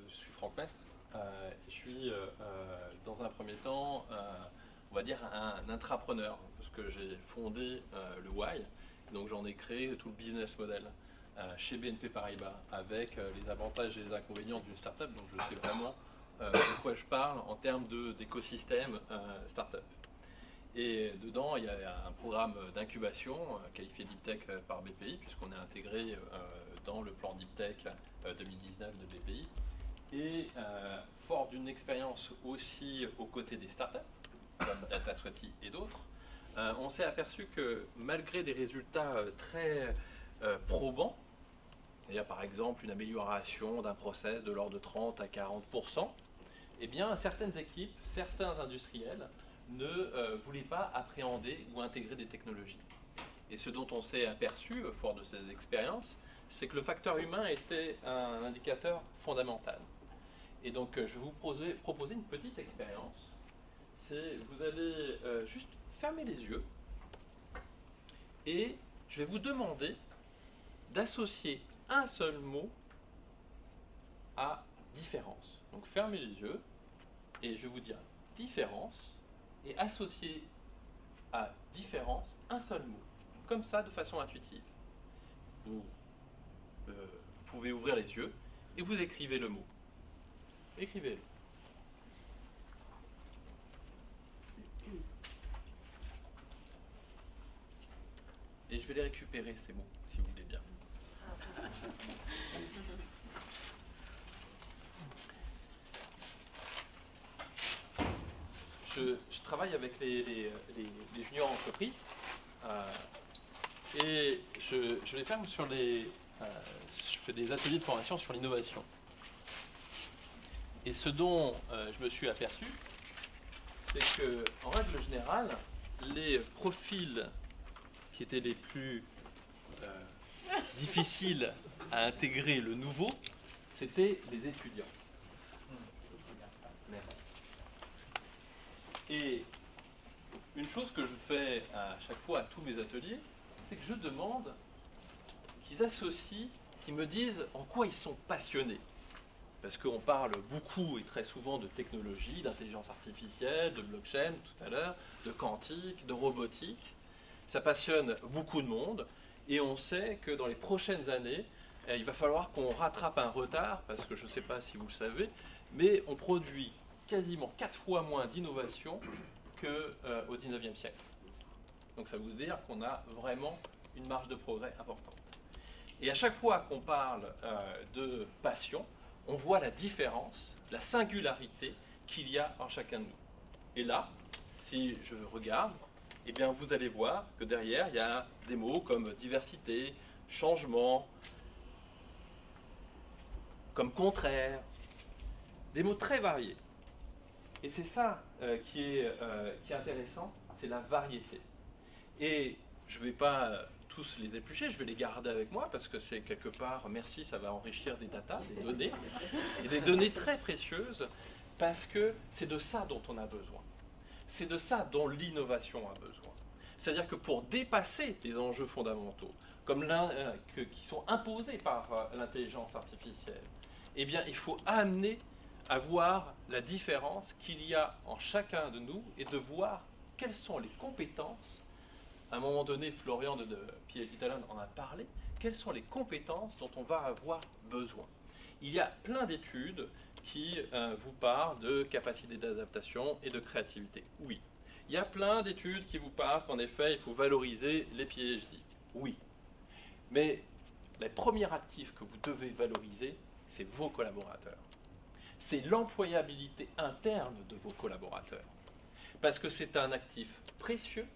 je suis Franck Mestre. Je suis dans un premier temps, on va dire un intrapreneur, parce que j'ai fondé le Why, donc j'en ai créé tout le business model chez BNP Paribas, avec les avantages et les inconvénients d'une startup, donc je sais vraiment de quoi je parle en termes d'écosystème startup. Et dedans, il y a un programme d'incubation qualifié Deep Tech par BPI, puisqu'on est intégré dans le plan Deep Tech 2019 de BPI. Et fort d'une expérience aussi aux côtés des startups, comme DataSwati et d'autres, on s'est aperçu que malgré des résultats très probants, il y a par exemple une amélioration d'un process de l'ordre de 30 à 40%, eh bien certaines équipes, certains industriels ne voulaient pas appréhender ou intégrer des technologies. Et ce dont on s'est aperçu, fort de ces expériences, c'est que le facteur humain était un indicateur fondamental. Et donc je vais vous proposer une petite expérience. Vous allez juste fermer les yeux et je vais vous demander d'associer un seul mot à différence. Donc fermez les yeux et je vais vous dire différence et associer à différence un seul mot. Comme ça, de façon intuitive. Vous pouvez ouvrir les yeux et vous écrivez le mot. Écrivez-le. Et je vais les récupérer, ces mots, si vous voulez bien. Je travaille avec les juniors entreprises et je vais faire sur je fais des ateliers de formation sur l'innovation. Et ce dont je me suis aperçu, c'est que, en règle générale, les profils qui étaient les plus difficiles à intégrer le nouveau, c'était les étudiants. Merci. Et une chose que je fais à chaque fois à tous mes ateliers, c'est que je demande qu'ils associent, qu'ils me disent en quoi ils sont passionnés. Parce qu'on parle beaucoup et très souvent de technologie, d'intelligence artificielle, de blockchain tout à l'heure, de quantique, de robotique. Ça passionne beaucoup de monde et on sait que dans les prochaines années, il va falloir qu'on rattrape un retard, parce que je ne sais pas si vous le savez, mais on produit quasiment 4 fois moins d'innovation qu'au 19e siècle. Donc ça veut dire qu'on a vraiment une marge de progrès importante. Et à chaque fois qu'on parle de passion, on voit la différence, la singularité qu'il y a en chacun de nous. Et là, si je regarde, eh bien vous allez voir que derrière, il y a des mots comme diversité, changement, comme contraire, des mots très variés. Et c'est ça qui est intéressant, c'est la variété. Et je ne vais pas tous les éplucher, je vais les garder avec moi parce que c'est quelque part, merci, ça va enrichir des datas, des données, et des données très précieuses parce que c'est de ça dont on a besoin. C'est de ça dont l'innovation a besoin. C'est-à-dire que pour dépasser les enjeux fondamentaux, comme qui sont imposés par l'intelligence artificielle, eh bien, il faut amener à voir la différence qu'il y a en chacun de nous et de voir quelles sont les compétences. À un moment donné, Florian de Pied-Vitalon en a parlé. Quelles sont les compétences dont on va avoir besoin? Il y a plein d'études qui vous parlent de capacité d'adaptation et de créativité. Oui. Il y a plein d'études qui vous parlent qu'en effet, il faut valoriser les PhD. Oui. Mais les premiers actifs que vous devez valoriser, c'est vos collaborateurs. C'est l'employabilité interne de vos collaborateurs. Parce que c'est un actif précieux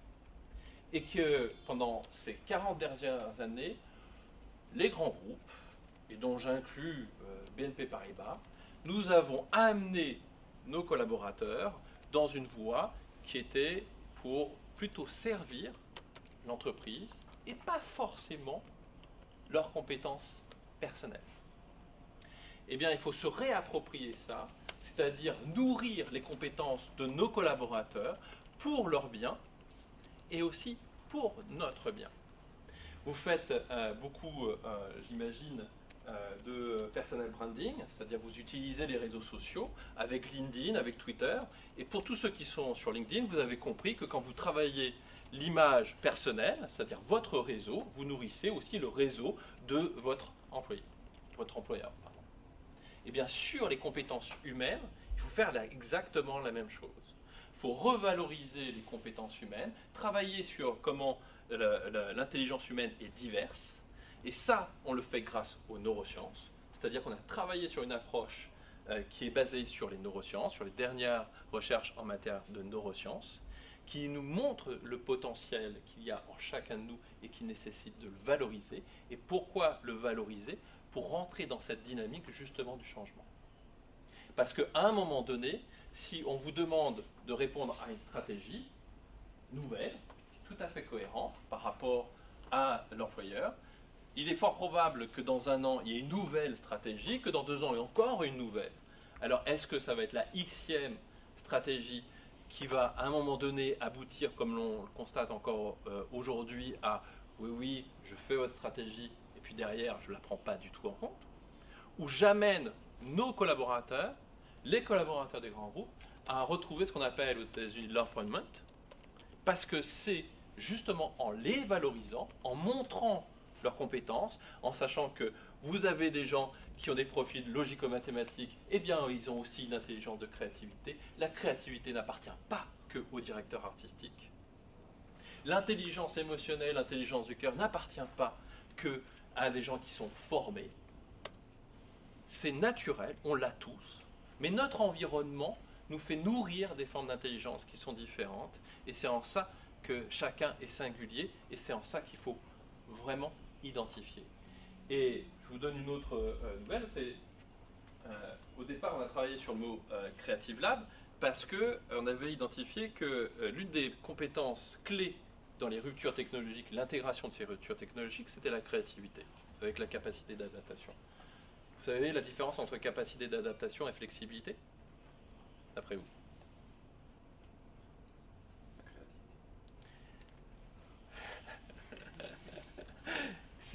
et que pendant ces 40 dernières années, les grands groupes, et dont j'inclus BNP Paribas, nous avons amené nos collaborateurs dans une voie qui était pour plutôt servir l'entreprise et pas forcément leurs compétences personnelles. Eh bien, il faut se réapproprier ça, c'est-à-dire nourrir les compétences de nos collaborateurs pour leur bien et aussi pour notre bien. Vous faites beaucoup, j'imagine, de personal branding, c'est-à-dire vous utilisez les réseaux sociaux avec LinkedIn, avec Twitter. Et pour tous ceux qui sont sur LinkedIn, vous avez compris que quand vous travaillez l'image personnelle, c'est-à-dire votre réseau, vous nourrissez aussi le réseau de votre employé, votre employeur. Pardon. Et bien sur les compétences humaines, il faut faire exactement la même chose. Il faut revaloriser les compétences humaines, travailler sur comment l'intelligence humaine est diverse. Et ça, on le fait grâce aux neurosciences. C'est-à-dire qu'on a travaillé sur une approche qui est basée sur les neurosciences, sur les dernières recherches en matière de neurosciences, qui nous montre le potentiel qu'il y a en chacun de nous et qui nécessite de le valoriser. Et pourquoi le valoriser? Pour rentrer dans cette dynamique justement du changement. Parce qu'à un moment donné, si on vous demande de répondre à une stratégie nouvelle, tout à fait cohérente par rapport à l'employeur, il est fort probable que dans un an, il y ait une nouvelle stratégie, que dans 2 ans, il y ait encore une nouvelle. Alors, est-ce que ça va être la Xème stratégie qui va, à un moment donné, aboutir, comme l'on le constate encore aujourd'hui, à « oui, oui, je fais votre stratégie, et puis derrière, je ne la prends pas du tout en compte », ou j'amène nos collaborateurs, les collaborateurs des grands groupes, à retrouver ce qu'on appelle aux États-Unis l'appointment, parce que c'est justement en les valorisant, en montrant leurs compétences, en sachant que vous avez des gens qui ont des profils logico-mathématiques, eh bien ils ont aussi une intelligence de créativité. La créativité n'appartient pas qu'au directeur artistique. L'intelligence émotionnelle, l'intelligence du cœur n'appartient pas qu'à des gens qui sont formés. C'est naturel, on l'a tous, mais notre environnement nous fait nourrir des formes d'intelligence qui sont différentes, et c'est en ça que chacun est singulier, et c'est en ça qu'il faut vraiment identifier. Et je vous donne une autre nouvelle, c'est au départ on a travaillé sur le mot Creative Lab parce qu'on avait identifié que l'une des compétences clés dans les ruptures technologiques, l'intégration de ces ruptures technologiques, c'était la créativité, avec la capacité d'adaptation. Vous savez la différence entre capacité d'adaptation et flexibilité, d'après vous?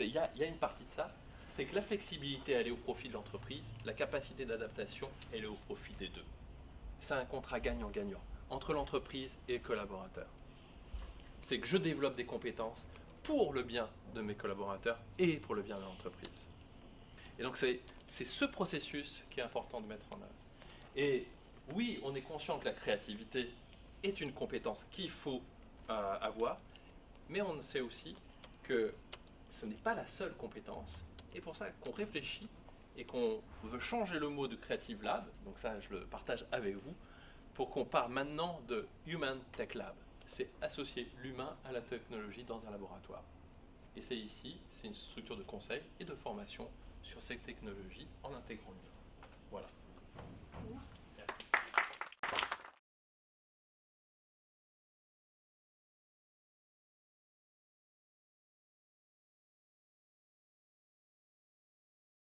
Il y a une partie de ça, c'est que la flexibilité, elle est au profit de l'entreprise, la capacité d'adaptation, elle est au profit des deux. C'est un contrat gagnant-gagnant entre l'entreprise et le collaborateur. C'est que je développe des compétences pour le bien de mes collaborateurs et pour le bien de l'entreprise. Et donc c'est ce processus qui est important de mettre en œuvre. Et oui, on est conscient que la créativité est une compétence qu'il faut avoir, mais on sait aussi que ce n'est pas la seule compétence, et pour ça qu'on réfléchit et qu'on veut changer le mot de Creative Lab, donc ça je le partage avec vous, pour qu'on parle maintenant de Human Tech Lab. C'est associer l'humain à la technologie dans un laboratoire. Et c'est ici, c'est une structure de conseil et de formation sur ces technologies en intégrant l'humain. Voilà.